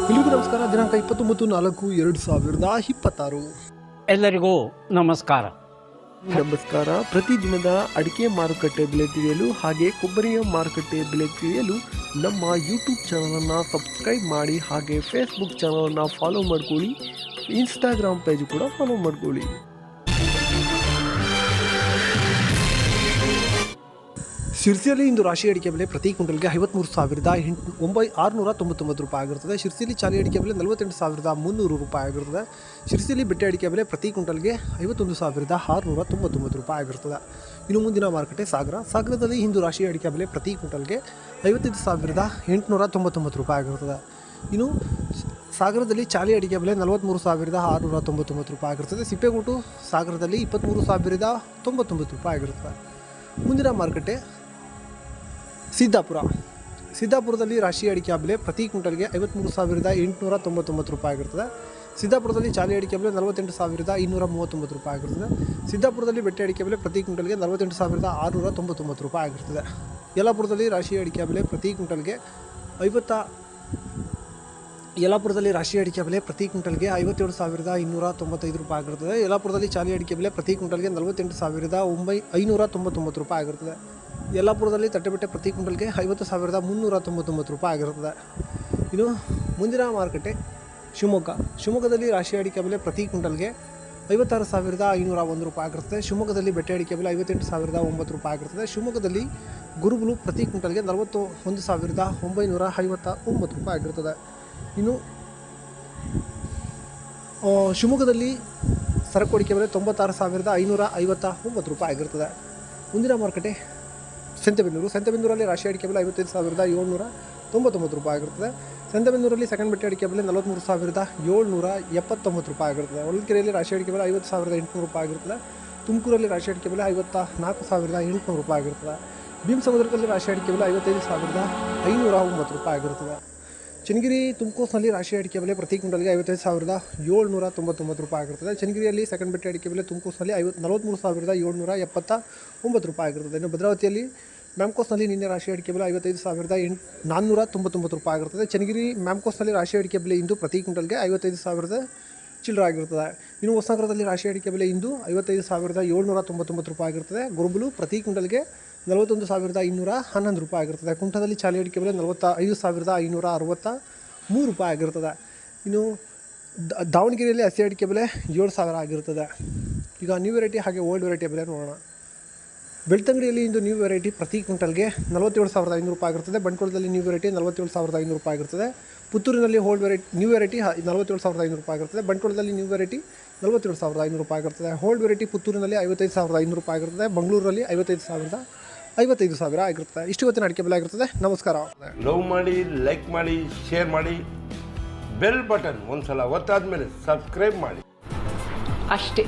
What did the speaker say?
ಎಲ್ಲಿಗೂ ನಮಸ್ಕಾರ. ದಿನಾಂಕ 29/4/2026. ಎಲ್ಲರಿಗೂ ನಮಸ್ಕಾರ. ಪ್ರತಿದಿನದ ಅಡಿಕೆ ಮಾರುಕಟ್ಟೆ ಬೆಲೆ ತಿಳಿಯಲು ಹಾಗೆ ಕೊಬ್ಬರಿಯ ಮಾರುಕಟ್ಟೆ ಬೆಲೆ ತಿಳಿಯಲು ನಮ್ಮ ಯೂಟ್ಯೂಬ್ ಚಾನಲನ್ನು ಸಬ್ಸ್ಕ್ರೈಬ್ ಮಾಡಿ, ಹಾಗೆ ಫೇಸ್ಬುಕ್ ಚಾನಲನ್ನು ಫಾಲೋ ಮಾಡ್ಕೊಳ್ಳಿ, ಇನ್ಸ್ಟಾಗ್ರಾಮ್ ಪೇಜ್ ಕೂಡ ಫಾಲೋ ಮಾಡ್ಕೊಳ್ಳಿ. ಶಿರ್ಸಿಯಲ್ಲಿ ಇಂದು ರಾಶಿ ಅಡಿಕೆ ಬೆಲೆ ಪ್ರತಿ ಕ್ವಿಂಟಲ್ಗೆ 53,699 ರೂಪಾಯಿ ಆಗಿರುತ್ತದೆ. ಶಿರ್ಸಿಯಲ್ಲಿ ಚಾಲಿ ಅಡಿಕೆ ಬೆಲೆ 48,300 ರೂಪಾಯಿ ಆಗಿರುತ್ತದೆ. ಶಿರ್ಸಿಯಲ್ಲಿ ಬೆಟ್ಟೆ ಅಡಿಕೆ ಬೆಲೆ ಪ್ರತಿ ಕ್ವಿಂಟಲ್ಗೆ 51,699 ರೂಪಾಯಿ ಆಗಿರುತ್ತದೆ. ಇನ್ನು ಮುಂದಿನ ಮಾರುಕಟ್ಟೆ ಸಾಗರದಲ್ಲಿ ಇಂದು ರಾಶಿ ಅಡಿಕೆ ಬೆಲೆ ಪ್ರತಿ ಕ್ವಿಂಟಲ್ಗೆ 55,899 ರೂಪಾಯಿ ಆಗಿರುತ್ತದೆ. ಇನ್ನು ಸಾಗರದಲ್ಲಿ ಚಾಲಿ ಅಡಿಕೆ ಬೆಲೆ 43,699 ರೂಪಾಯಿ ಆಗಿರುತ್ತದೆ. ಸಿಪ್ಪೆಗೋಟು ಸಾಗರದಲ್ಲಿ 23,099 ರೂಪಾಯಿ ಆಗಿರುತ್ತದೆ. ಮುಂದಿನ ಮಾರುಕಟ್ಟೆ ಸಿದ್ದಾಪುರದಲ್ಲಿ ರಾಶಿ ಅಡಿಕೆ ಬೆಲೆ ಪ್ರತಿ ಕ್ವಿಂಟಲ್ಗೆ 53,899 ರೂಪಾಯಿ ಆಗಿರುತ್ತದೆ. ಸಿದ್ದಾಪುರದಲ್ಲಿ ಚಾಲಿ ಅಡಿಕೆ ಬೆಲೆ 48,239 ರೂಪಾಯಿ ಆಗಿರುತ್ತದೆ. ಸಿದ್ದಾಪುರದಲ್ಲಿ ಬೆಟ್ಟೆ ಅಡಿಕೆ ಬೆಲೆ ಪ್ರತಿ ಕ್ವಿಂಟಲ್ಗೆ 48,699 ರೂಪಾಯಿ ಆಗಿರುತ್ತದೆ. ಯಲ್ಲಾಪುರದಲ್ಲಿ ರಾಶಿ ಅಡಿಕೆ ಬೆಲೆ ಪ್ರತಿ ಕ್ವಿಂಟಲ್ಗೆ 57,295 ರೂಪಾಯಿ ಆಗಿರುತ್ತದೆ. ಯಲ್ಲಾಪುರದಲ್ಲಿ ಚಾಲಿ ಅಡಿಕೆ ಬೆಲೆ ಪ್ರತಿ ಕ್ವಿಂಟಲ್ಗೆ 48,599 ರೂಪಾಯಿ ಆಗಿರುತ್ತದೆ. ಯಲ್ಲಾಪುರದಲ್ಲಿ ತಟ್ಟೆಬೆಟ್ಟೆ ಪ್ರತಿ ಕ್ವಿಂಟಲ್ಗೆ 50,399 ರೂಪಾಯಿ ಆಗಿರುತ್ತದೆ. ಇನ್ನು ಮುಂದಿನ ಮಾರುಕಟ್ಟೆ ಶಿವಮೊಗ್ಗದಲ್ಲಿ ರಾಶಿ ಅಡಿಕೆ ಬೆಲೆ ಪ್ರತಿ ಕ್ವಿಂಟಲ್ಗೆ 56,501 ರೂಪಾಯಿ ಆಗಿರುತ್ತದೆ. ಶಿವಮೊಗ್ಗದಲ್ಲಿ ಬೆಟ್ಟೆ ಅಡಿಕೆ ಬೆಲೆ 58,009 ರೂಪಾಯಿ ಆಗಿರುತ್ತದೆ. ಶಿವಮೊಗ್ಗದಲ್ಲಿ ಗುರುಬುಲು ಪ್ರತಿ ಕ್ವಿಂಟಲ್ಗೆ 41,959 ರೂಪಾಯಿ ಆಗಿರುತ್ತದೆ. ಇನ್ನು ಶಿವಮೊಗ್ಗದಲ್ಲಿ ಸರಕು ಅಡಿಕೆ ಬೆಲೆ 96,559 ರೂಪಾಯಿ ಆಗಿರುತ್ತದೆ. ಮುಂದಿನ ಮಾರುಕಟ್ಟೆ ಸಂತೆಬೆನ್ನೂರಲ್ಲಿ ರಾಶಿ ಅಡಿಕೆ ಬೆಲೆ 55,799 ರೂಪಾಯಿ ಆಗಿರುತ್ತದೆ. ಸಂತೆಬೆನ್ನೂರಲ್ಲಿ ಸೆಕೆಂಡ್ ಬೆಟ್ಟೆ ಅಡಿಕೆ ಬೆಲೆ 43,779 ರೂಪಾಯಿ ಆಗಿರುತ್ತದೆ. ಹೊಳಲ್ಕೆರೆಯಲ್ಲಿ ರಾಶಿ ಅಡಿಕೆ ಬೆಲೆ 50,800 ರೂಪಾಯಿ ಆಗಿರುತ್ತದೆ. ತುಮಕೂರಲ್ಲಿ ರಾಶಿ ಅಡಿಕೆ ಬೆಲೆ 54,800 ರೂಪಾಯಿ ಆಗಿರುತ್ತದೆ. ಭೀಮಸಮುದ್ರದಲ್ಲಿ ರಾಶಿ ಅಡಿಕೆ ಬೆಲೆ 55,509 ರೂಪಾಯಿ ಆಗಿರುತ್ತದೆ. ಚನ್ನಗಿರಿ ತುಮಕೂರಿನಲ್ಲಿ ರಾಶಿ ಅಡಿಕೆ ಬೆಲೆ ಪ್ರತಿ ಕ್ವಿಂಟಲ್ಗೆ 55,799 ರೂಪಾಯಿ ಆಗಿರುತ್ತದೆ. ಚನ್ನಗಿರಿಯಲ್ಲಿ ಸೆಕೆಂಡ್ ಬೆಟ್ಟೆ ಅಡಿಕೆ ಬೆಲೆ ತುಮಕೂರಿನಲ್ಲಿ 43,779 ರೂಪಾಯಿ ಆಗಿರುತ್ತದೆ. ಇನ್ನು ಭದ್ರಾವತಿಯಲ್ಲಿ ಮ್ಯಾಮ್ಕೋಸ್ನಲ್ಲಿ ನಿನ್ನೆ ರಾಶಿ ಅಡಿಕೆ ಬೆಲೆ 55,499 ರೂಪಾಯಿ ಆಗಿರುತ್ತದೆ. ಚನ್ನಗಿರಿ ಮ್ಯಾಮ್ಕೋಸ್ನಲ್ಲಿ ರಾಶಿ ಅಡಿಕೆ ಬೆಲೆ ಇಂದು ಪ್ರತಿ ಕ್ವಿಂಟಲ್ಗೆ 55,000 ಚಿಲ್ಲರೆ ಆಗಿರುತ್ತದೆ. ಇನ್ನು ಹೊಸನಗರದಲ್ಲಿ ರಾಶಿ ಅಡಿಕೆ ಬೆಲೆ ಇಂದು 55,799 ರೂಪಾಯಿ ಆಗಿರುತ್ತದೆ. ಗುರುಬುಲು ಪ್ರತಿ ಕ್ವಿಂಟಲ್ಗೆ 41,211 ರೂಪಾಯಿ ಆಗಿರುತ್ತದೆ. ಕುಮಟಾದಲ್ಲಿ ಚಾಲಿ ಅಡಿಕೆ ಬೆಲೆ 45,563 ರೂಪಾಯಿ ಆಗಿರುತ್ತದೆ. ಇನ್ನು ದಾವಣಗೆರೆಯಲ್ಲಿ ಹಸಿ ಅಡಿಕೆ ಬೆಲೆ 7,000 ಆಗಿರುತ್ತದೆ. ಈಗ ನ್ಯೂ ವೆರೈಟಿ ಹಾಗೆ ಓಲ್ಡ್ ವೆರೈಟಿಯ ಬೆಲೆ ನೋಡೋಣ. ಬೆಳ್ತಂಗಡಿಯಲ್ಲಿ ಇಂದು ನ್ಯೂ ವೆರೈಟಿ ಪ್ರತಿ ಕ್ವಿಂಟಲ್ಗೆ 47,500 ರೂಪಾಯಿ ಆಗಿರುತ್ತದೆ. ಬಂಟ್ವಾಳದಲ್ಲಿ ನ್ಯೂ ವೆರೈಟಿ 47,500 ರೂಪಾಯಿ ಆಗಿರುತ್ತದೆ. ಪುತ್ತೂರಿನಲ್ಲಿ ನ್ಯೂ ವೆರೈಟಿ 47,500 ರೂಪಾಯಿ ಆಗಿರುತ್ತದೆ. ಬಂಟ್ವಾಳದಲ್ಲಿ ನ್ಯೂ ವೆರೈಟಿ 47,500 ರೂಪಾಯಿ ಆಗಿರುತ್ತದೆ. ಓಲ್ಡ್ ವೆರೈಟಿ ಪುತ್ತೂರಿನಲ್ಲಿ 55,500 ರೂಪಾಯಿ ಆಗಿರುತ್ತದೆ. ಬೆಂಗಳೂರಲ್ಲಿ 55,000 ಆಗಿರುತ್ತದೆ. ಇಷ್ಟು ಇವತ್ತಿನ ಅಡಿಕೆ ಬೆಲೆ ಆಗಿರುತ್ತದೆ. ನಮಸ್ಕಾರ. ಲವ್ ಮಾಡಿ, ಲೈಕ್ ಮಾಡಿ, ಶೇರ್ ಮಾಡಿ, ಬೆಲ್ ಬಟನ್ ಒಂದ್ಸಲ ಒತ್ತಾದ್ಮೇಲೆ ಸಬ್ಸ್ಕ್ರೈಬ್ ಮಾಡಿ ಅಷ್ಟೇ.